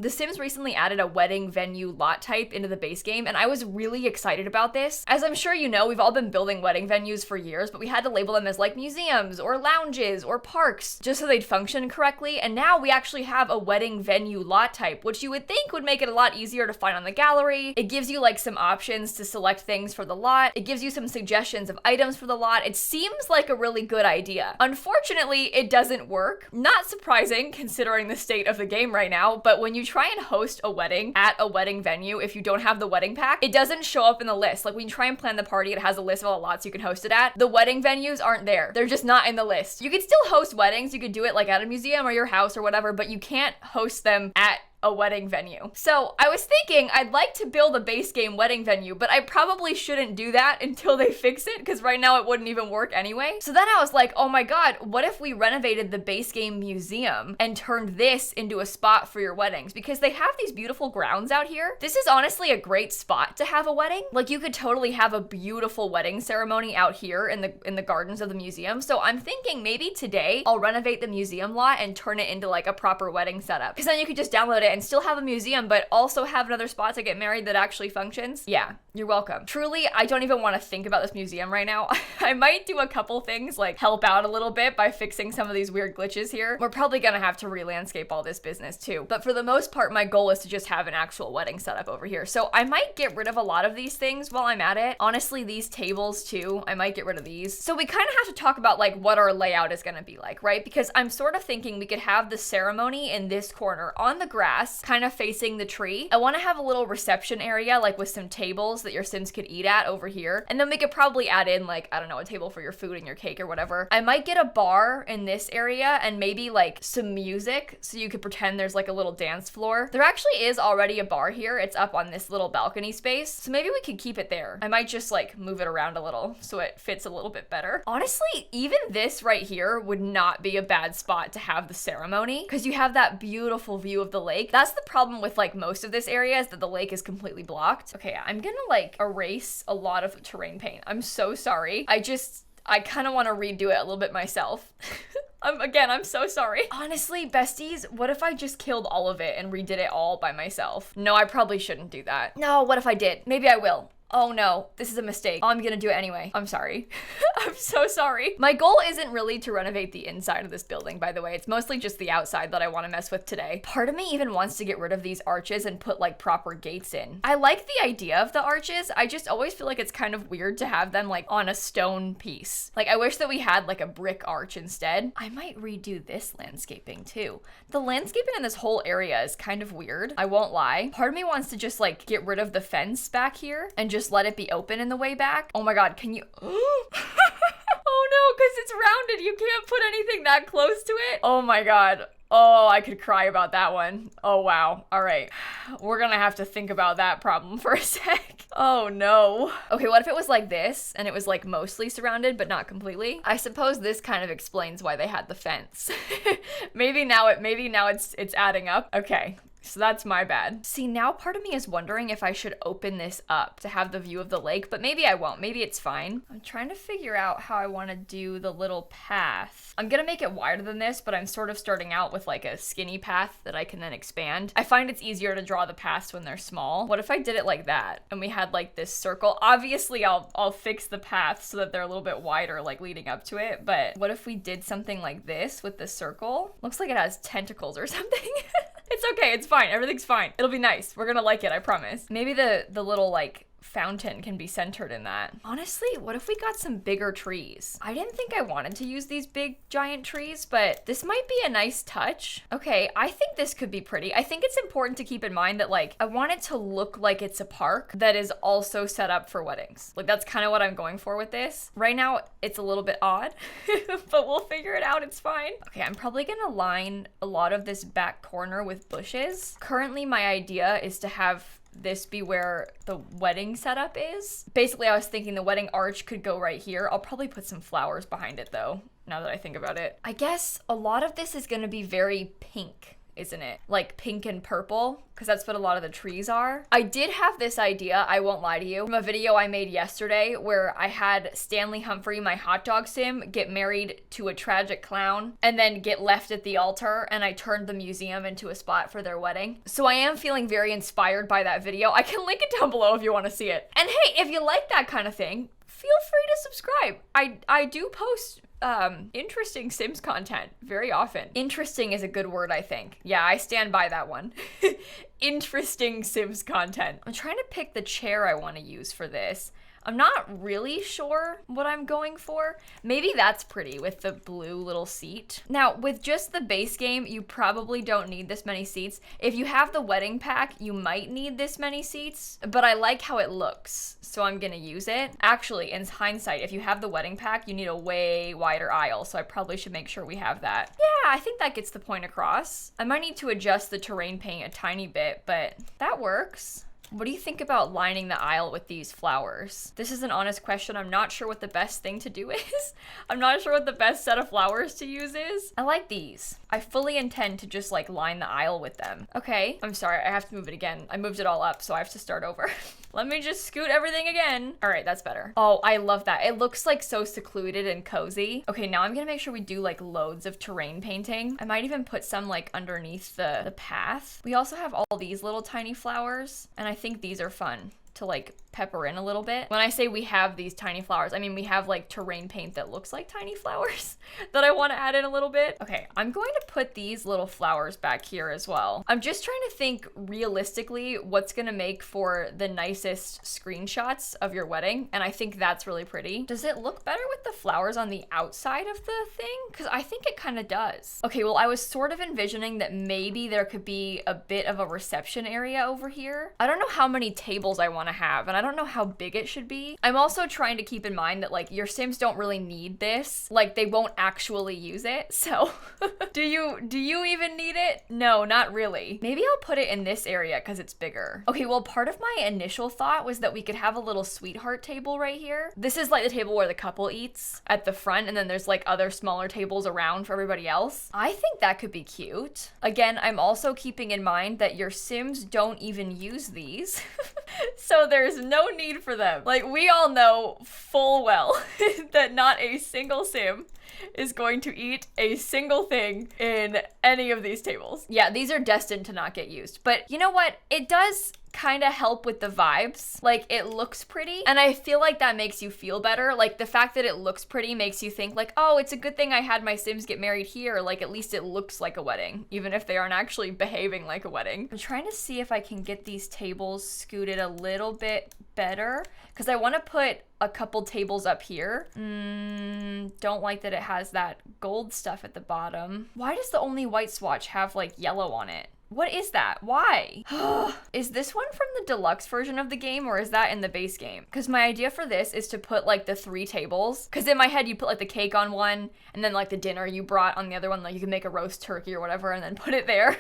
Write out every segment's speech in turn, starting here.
The Sims recently added a wedding venue lot type into the base game, and I was really excited about this. As I'm sure you know, we've all been building wedding venues for years, but we had to label them as like museums or lounges or parks just so they'd function correctly, and now we actually have a wedding venue lot type, which you would think would make it a lot easier to find on the gallery. It gives you like some options to select things for the lot. It gives you some suggestions of items for the lot. It seems like a really good idea. Unfortunately, it doesn't work. Not surprising considering the state of the game right now, but when you try and host a wedding at a wedding venue, if you don't have the wedding pack, it doesn't show up in the list. Like when you try and plan the party, it has a list of all the lots you can host it at. The wedding venues aren't there. They're just not in the list. You could still host weddings. You could do it like at a museum or your house or whatever, but you can't host them at a wedding venue. So I was thinking I'd like to build a base game wedding venue, but I probably shouldn't do that until they fix it, because right now it wouldn't even work anyway. So then I was like, oh my god, what if we renovated the base game museum and turned this into a spot for your weddings? Because they have these beautiful grounds out here. This is honestly a great spot to have a wedding. Like you could totally have a beautiful wedding ceremony out here in the gardens of the museum. So I'm thinking maybe today I'll renovate the museum lot and turn it into like a proper wedding setup, because then you could just download it and still have a museum, but also have another spot to get married that actually functions. Yeah, you're welcome. Truly, I don't even want to think about this museum right now. I might do a couple things like help out a little bit by fixing some of these weird glitches here. We're probably gonna have to re-landscape all this business too. But for the most part, my goal is to just have an actual wedding setup over here. So I might get rid of a lot of these things while I'm at it. Honestly, these tables too, I might get rid of these. So we kind of have to talk about like what our layout is gonna be like, right? Because I'm sort of thinking we could have the ceremony in this corner on the grass, kind of facing the tree. I want to have a little reception area like with some tables that your Sims could eat at over here, and then we could probably add in like, I don't know, a table for your food and your cake or whatever. I might get a bar in this area and maybe like some music so you could pretend there's like a little dance floor. There actually is already a bar here. It's up on this little balcony space, so maybe we could keep it there. I might just like move it around a little so it fits a little bit better. Honestly, even this right here would not be a bad spot to have the ceremony, because you have that beautiful view of the lake. That's the problem with like most of this area, is that the lake is completely blocked. Okay, I'm gonna like erase a lot of terrain paint. I'm so sorry. I kind of want to redo it a little bit myself. I'm so sorry. Honestly, besties, what if I just killed all of it and redid it all by myself? No, I probably shouldn't do that. No, what if I did? Maybe I will. Oh no, this is a mistake. Oh, I'm gonna do it anyway. I'm sorry. I'm so sorry. My goal isn't really to renovate the inside of this building, by the way. It's mostly just the outside that I want to mess with today. Part of me even wants to get rid of these arches and put like proper gates in. I like the idea of the arches. I just always feel like it's kind of weird to have them like on a stone piece. Like I wish that we had like a brick arch instead. I might redo this landscaping too. The landscaping in this whole area is kind of weird. I won't lie. Part of me wants to just like get rid of the fence back here and just let it be open in the way back. Oh my god, can you... Oh no, because it's rounded. You can't put anything that close to it. Oh my god. Oh, I could cry about that one. Oh wow. All right. We're gonna have to think about that problem for a sec. Oh no. Okay, what if it was like this and it was like mostly surrounded but not completely? I suppose this kind of explains why they had the fence. maybe now it's adding up. Okay. So that's my bad. See, now part of me is wondering if I should open this up to have the view of the lake, but maybe I won't. Maybe it's fine. I'm trying to figure out how I want to do the little path. I'm gonna make it wider than this, but I'm sort of starting out with like a skinny path that I can then expand. I find it's easier to draw the paths when they're small. What if I did it like that and we had like this circle? Obviously, I'll fix the path so that they're a little bit wider, like leading up to it. But what if we did something like this with the circle? Looks like it has tentacles or something. It's okay, it's fine, everything's fine. It'll be nice, we're gonna like it, I promise. Maybe the little like fountain can be centered in that. Honestly, what if we got some bigger trees? I didn't think I wanted to use these big giant trees, but this might be a nice touch. Okay, I think this could be pretty. I think it's important to keep in mind that like, I want it to look like it's a park that is also set up for weddings. Like that's kind of what I'm going for with this. Right now, it's a little bit odd, but we'll figure it out, it's fine. Okay, I'm probably gonna line a lot of this back corner with bushes. Currently, my idea is to have this be where the wedding setup is. Basically, I was thinking the wedding arch could go right here. I'll probably put some flowers behind it though, now that I think about it. I guess a lot of this is gonna be very pink, isn't it? Like pink and purple, because that's what a lot of the trees are. I did have this idea, I won't lie to you, from a video I made yesterday where I had Stanley Humphrey, my hot dog sim, get married to a tragic clown and then get left at the altar, and I turned the museum into a spot for their wedding. So I am feeling very inspired by that video. I can link it down below if you want to see it. And hey, if you like that kind of thing, feel free to subscribe. I do post interesting Sims content very often. Interesting is a good word, I think. Yeah, I stand by that one. Interesting Sims content. I'm trying to pick the chair I want to use for this. I'm not really sure what I'm going for. Maybe that's pretty with the blue little seat. Now, with just the base game, you probably don't need this many seats. If you have the wedding pack, you might need this many seats, but I like how it looks, so I'm gonna use it. Actually, in hindsight, if you have the wedding pack, you need a way wider aisle, so I probably should make sure we have that. Yeah, I think that gets the point across. I might need to adjust the terrain paint a tiny bit, but that works. What do you think about lining the aisle with these flowers? This is an honest question. I'm not sure what the best thing to do is. I'm not sure what the best set of flowers to use is. I like these. I fully intend to just like line the aisle with them. Okay, I'm sorry, I have to move it again. I moved it all up, so I have to start over. Let me just scoot everything again. All right, that's better. Oh, I love that. It looks like so secluded and cozy. Okay, now I'm gonna make sure we do like loads of terrain painting. I might even put some like underneath the path. We also have all these little tiny flowers, and I think these are fun to like pepper in a little bit. When I say we have these tiny flowers, I mean we have like terrain paint that looks like tiny flowers that I want to add in a little bit. Okay, I'm going to put these little flowers back here as well. I'm just trying to think realistically what's gonna make for the nicest screenshots of your wedding, and I think that's really pretty. Does it look better with the flowers on the outside of the thing? Because I think it kind of does. Okay, well I was sort of envisioning that maybe there could be a bit of a reception area over here. I don't know how many tables I want to have, and I don't know how big it should be. I'm also trying to keep in mind that like your Sims don't really need this. Like they won't actually use it. So do you even need it? No, not really. Maybe I'll put it in this area because it's bigger. Okay, well part of my initial thought was that we could have a little sweetheart table right here. This is like the table where the couple eats at the front, and then there's like other smaller tables around for everybody else. I think that could be cute. Again, I'm also keeping in mind that your Sims don't even use these. So there's no need for them. Like we all know full well that not a single Sim is going to eat a single thing in any of these tables. Yeah, these are destined to not get used. But you know what? It does kind of help with the vibes. Like it looks pretty, and I feel like that makes you feel better. Like the fact that it looks pretty makes you think like, oh, it's a good thing I had my Sims get married here. Like at least it looks like a wedding, even if they aren't actually behaving like a wedding. I'm trying to see if I can get these tables scooted a little bit better, because I want to put a couple tables up here. Don't like that it has that gold stuff at the bottom. Why does the only white swatch have like yellow on it? What is that? Why? Is this one from the deluxe version of the game, or is that in the base game? Because my idea for this is to put like the 3 tables. Because in my head, you put like the cake on one, and then like the dinner you brought on the other one. Like you can make a roast turkey or whatever, and then put it there.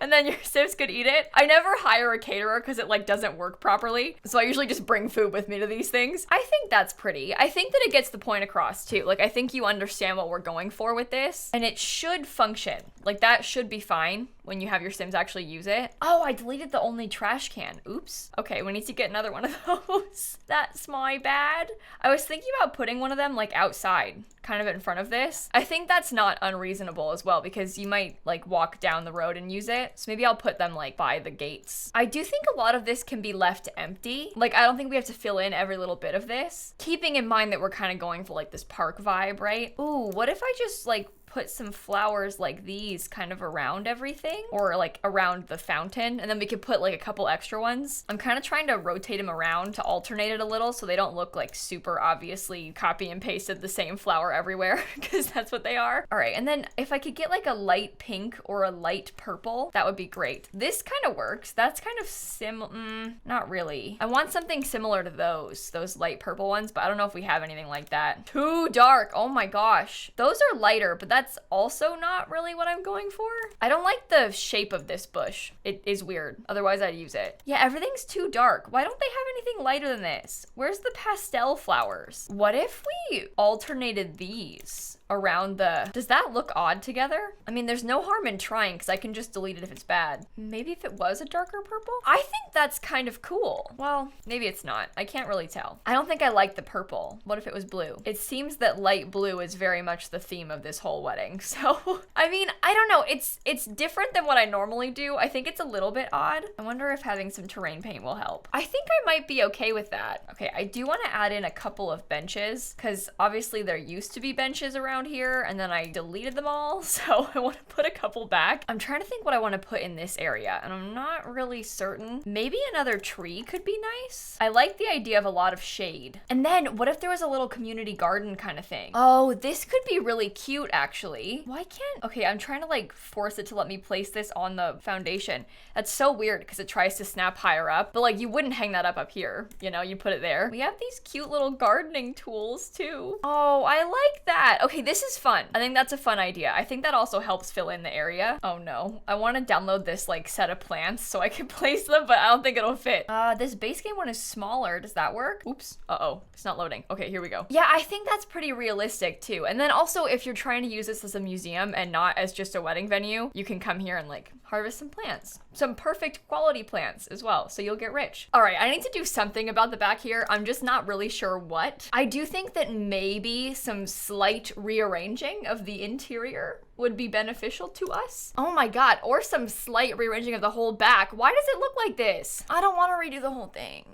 And then your Sims could eat it. I never hire a caterer because it like doesn't work properly. So I usually just bring food with me to these things. I think that's pretty. I think that it gets the point across too. Like I think you understand what we're going for with this, and it should function. Like that should be fine when you have your Sims actually use it. Oh, I deleted the only trash can. Oops. Okay, we need to get another one of those. That's my bad. I was thinking about putting one of them like outside, kind of in front of this. I think that's not unreasonable as well, because you might like walk down the road and use it. So maybe I'll put them like by the gates. I do think a lot of this can be left empty. Like I don't think we have to fill in every little bit of this. Keeping in mind that we're kind of going for like this park vibe, right? Ooh, what if I just like put some flowers like these kind of around everything, or like around the fountain, and then we could put like a couple extra ones. I'm kind of trying to rotate them around to alternate it a little so they don't look like super obviously copy and pasted the same flower everywhere, because that's what they are. All right, and then if I could get like a light pink or a light purple, that would be great. This kind of works. That's kind of not really. I want something similar to those light purple ones, but I don't know if we have anything like that. Too dark. Oh my gosh. Those are lighter, but that's also not really what I'm going for. I don't like the shape of this bush. It is weird. Otherwise I'd use it. Yeah, everything's too dark. Why don't they have anything lighter than this? Where's the pastel flowers? What if we alternated these around the... Does that look odd together? I mean, there's no harm in trying because I can just delete it if it's bad. Maybe if it was a darker purple? I think that's kind of cool. Well, maybe it's not. I can't really tell. I don't think I like the purple. What if it was blue? It seems that light blue is very much the theme of this whole wedding. So, I mean, I don't know. It's different than what I normally do. I think it's a little bit odd. I wonder if having some terrain paint will help. I think I might be okay with that. Okay, I do want to add in a couple of benches because obviously there used to be benches around here and then I deleted them all. So I want to put a couple back. I'm trying to think what I want to put in this area and I'm not really certain. Maybe another tree could be nice. I like the idea of a lot of shade. And then what if there was a little community garden kind of thing? Oh, this could be really cute actually. Why can't... Okay, I'm trying to like force it to let me place this on the foundation. That's so weird because it tries to snap higher up, but like you wouldn't hang that up here. You know, you put it there. We have these cute little gardening tools too. Oh, I like that. Okay, this is fun. I think that's a fun idea. I think that also helps fill in the area. Oh no, I want to download this like set of plants so I can place them, but I don't think it'll fit. This base game one is smaller. Does that work? Oops. Uh-oh, it's not loading. Okay, here we go. Yeah, I think that's pretty realistic too. And then also if you're trying to use this as a museum and not as just a wedding venue, you can come here and like harvest some plants. Some perfect quality plants as well, so you'll get rich. All right, I need to do something about the back here. I'm just not really sure what. I do think that maybe some slight rearranging of the interior would be beneficial to us. Oh my God, or some slight rearranging of the whole back. Why does it look like this? I don't want to redo the whole thing.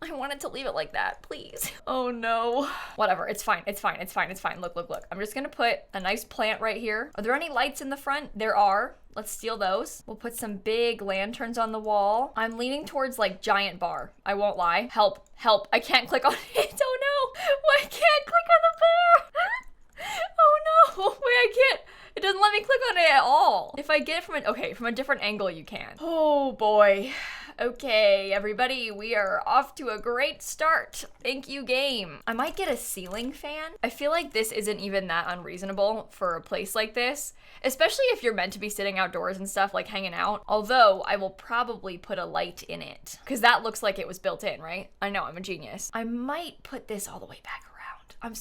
I wanted to leave it like that, please. Oh no. Whatever, it's fine, it's fine, it's fine, it's fine. Look, look, look. I'm just gonna put a nice plant right here. Are there any lights in the front? There are. Let's steal those. We'll put some big lanterns on the wall. I'm leaning towards like giant bar. I won't lie. Help, help. I can't click on it. Oh no. Why can't I click on the bar? Oh no. Wait, I can't. It doesn't let me click on it at all. If I get it from from a different angle, you can. Oh boy. Okay, everybody, we are off to a great start. Thank you, game. I might get a ceiling fan. I feel like this isn't even that unreasonable for a place like this, especially if you're meant to be sitting outdoors and stuff, like hanging out. Although I will probably put a light in it because that looks like it was built in, right? I know, I'm a genius. I might put this all the way back around. I'm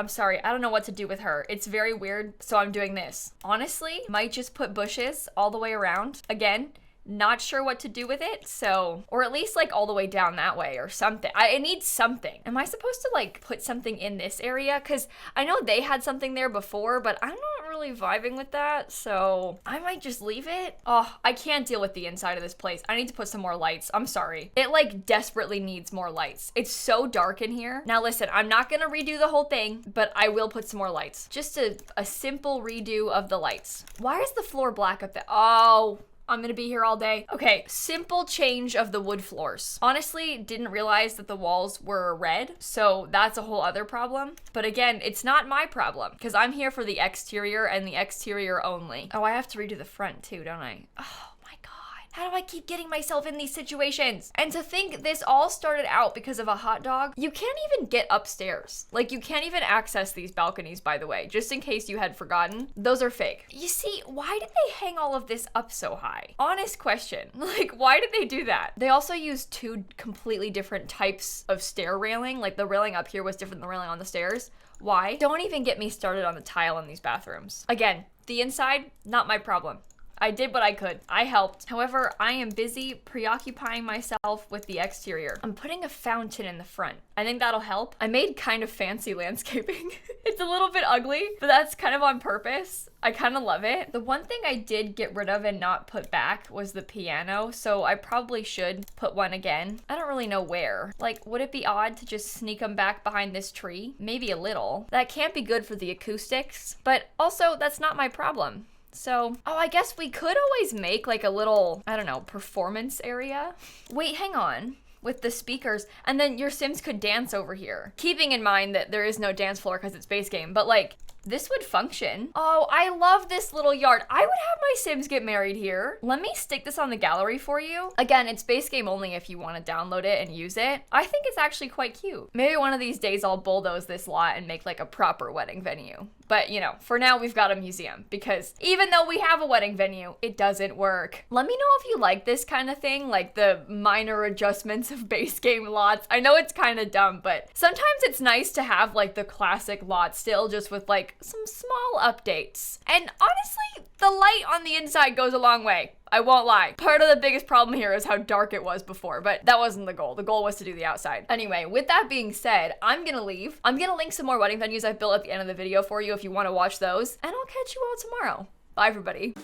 sorry. I don't know what to do with her. It's very weird, so I'm doing this. Honestly, might just put bushes all the way around. Again, not sure what to do with it, so, or at least like all the way down that way or something. I need something. Am I supposed to like put something in this area? Because I know they had something there before, but I'm not really vibing with that, so I might just leave it. Oh, I can't deal with the inside of this place. I need to put some more lights. I'm sorry. It like desperately needs more lights. It's so dark in here. Now listen, I'm not gonna redo the whole thing, but I will put some more lights. Just a simple redo of the lights. Why is the floor black up there? Oh, I'm gonna be here all day. Okay, simple change of the wood floors. Honestly, didn't realize that the walls were red, so that's a whole other problem. But again, it's not my problem because I'm here for the exterior and the exterior only. Oh, I have to redo the front too, don't I? Oh my God. How do I keep getting myself in these situations? And to think this all started out because of a hot dog. You can't even get upstairs. Like you can't even access these balconies, by the way, just in case you had forgotten. Those are fake. You see, why did they hang all of this up so high? Honest question. Like, why did they do that? They also used two completely different types of stair railing. Like the railing up here was different than the railing on the stairs. Why? Don't even get me started on the tile in these bathrooms. Again, the inside, not my problem. I did what I could. I helped. However, I am busy preoccupying myself with the exterior. I'm putting a fountain in the front. I think that'll help. I made kind of fancy landscaping. It's a little bit ugly, but that's kind of on purpose. I kind of love it. The one thing I did get rid of and not put back was the piano, so I probably should put one again. I don't really know where. Like, would it be odd to just sneak them back behind this tree? Maybe a little. That can't be good for the acoustics, but also that's not my problem. So, oh, I guess we could always make like a little, I don't know, performance area. Wait, hang on. With the speakers, and then your Sims could dance over here. Keeping in mind that there is no dance floor because it's base game, but like, This would function. Oh, I love this little yard. I would have my Sims get married here. Let me stick this on the gallery for you. Again, it's base game only if you want to download it and use it. I think it's actually quite cute. Maybe one of these days I'll bulldoze this lot and make like a proper wedding venue. But you know, for now we've got a museum because even though we have a wedding venue, it doesn't work. Let me know if you like this kind of thing, like the minor adjustments of base game lots. I know it's kind of dumb, but sometimes it's nice to have like the classic lot still, just with like some small updates. And honestly, the light on the inside goes a long way. I won't lie. Part of the biggest problem here is how dark it was before, but that wasn't the goal. The goal was to do the outside. Anyway, with that being said, I'm gonna leave. I'm gonna link some more wedding venues I've built at the end of the video for you if you want to watch those, and I'll catch you all tomorrow. Bye, everybody.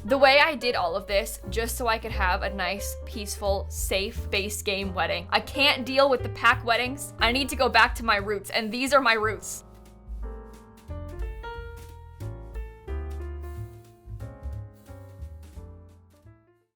The way I did all of this, just so I could have a nice, peaceful, safe base game wedding. I can't deal with the pack weddings. I need to go back to my roots, and these are my roots.